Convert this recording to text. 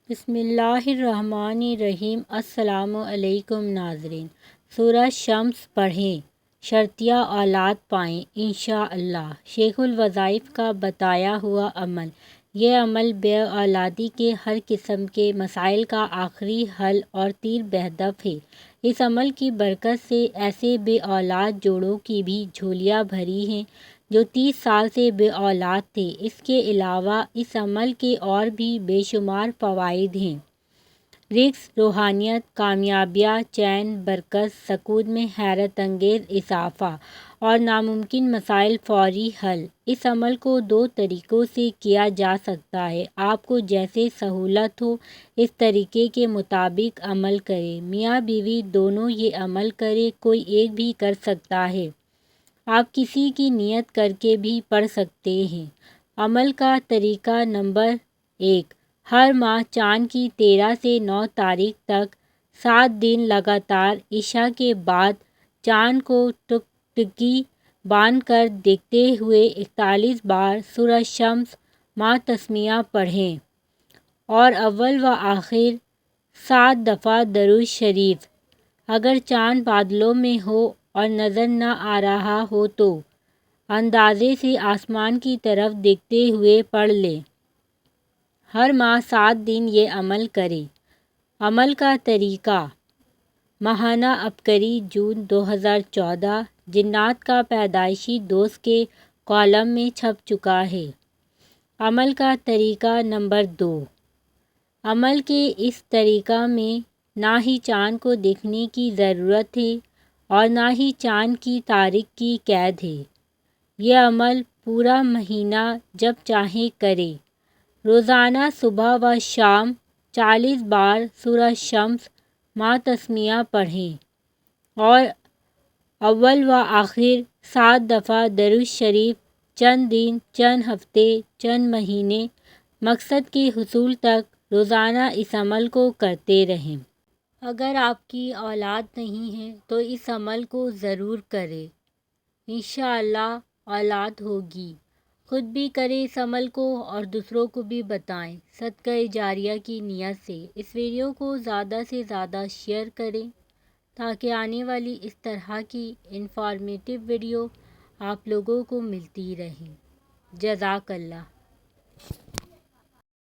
بسم اللہ الرحمن الرحیم۔ السلام علیکم ناظرین، سورہ شمس پڑھیں، شرطیہ اولاد پائیں انشاءاللہ۔ شیخ الوظائف کا بتایا ہوا عمل۔ یہ عمل بے اولادی کے ہر قسم کے مسائل کا آخری حل اور تیر بہدف ہے۔ اس عمل کی برکت سے ایسے بے اولاد جوڑوں کی بھی جھولیاں بھری ہیں جو 30 سال سے بے اولاد تھے۔ اس کے علاوہ اس عمل کے اور بھی بے شمار فوائد ہیں: رزق، روحانیت، کامیابیاں، چین، برکت، سکون میں حیرت انگیز اضافہ اور ناممکن مسائل فوری حل۔ اس عمل کو 2 طریقوں سے کیا جا سکتا ہے۔ آپ کو جیسے سہولت ہو اس طریقے کے مطابق عمل کریں۔ میاں بیوی دونوں یہ عمل کریں، کوئی ایک بھی کر سکتا ہے۔ آپ کسی کی نیت کر کے بھی پڑھ سکتے ہیں۔ عمل کا طریقہ نمبر 1، ہر ماہ چاند کی 13 سے 9 تاریخ تک 7 دن لگاتار عشاء کے بعد چاند کو ٹکٹکی باندھ کر دیکھتے ہوئے 41 بار سورہ شمس ماہ تسمیہ پڑھیں اور اول و آخر 7 دفعہ درود شریف۔ اگر چاند بادلوں میں ہو اور نظر نہ آ رہا ہو تو اندازے سے آسمان کی طرف دیکھتے ہوئے پڑھ لیں۔ ہر ماہ 7 دن یہ عمل کریں۔ عمل کا طریقہ: ماہانہ عبقری جون 2014 جنات کا پیدائشی دوست کے کالم میں چھپ چکا ہے۔ عمل کا طریقہ نمبر 2، عمل کے اس طریقہ میں نہ ہی چاند کو دیکھنے کی ضرورت ہے اور نہ ہی چاند کی تاریخ کی قید ہے۔ یہ عمل پورا مہینہ جب چاہیں کریں۔ روزانہ صبح و شام 40 بار سورہ شمس ماہ تسمیہ پڑھیں اور اول و آخر 7 دفعہ درود شریف۔ چند دن، چند ہفتے، چند مہینے، مقصد کے حصول تک روزانہ اس عمل کو کرتے رہیں۔ اگر آپ کی اولاد نہیں ہے تو اس عمل کو ضرور کریں، انشاءاللہ اولاد ہوگی۔ خود بھی کریں اس عمل کو اور دوسروں کو بھی بتائیں، صدقہ جاریہ کی نیت سے۔ اس ویڈیو کو زیادہ سے زیادہ شیئر کریں تاکہ آنے والی اس طرح کی انفارمیٹیو ویڈیو آپ لوگوں کو ملتی رہیں۔ جزاک اللہ۔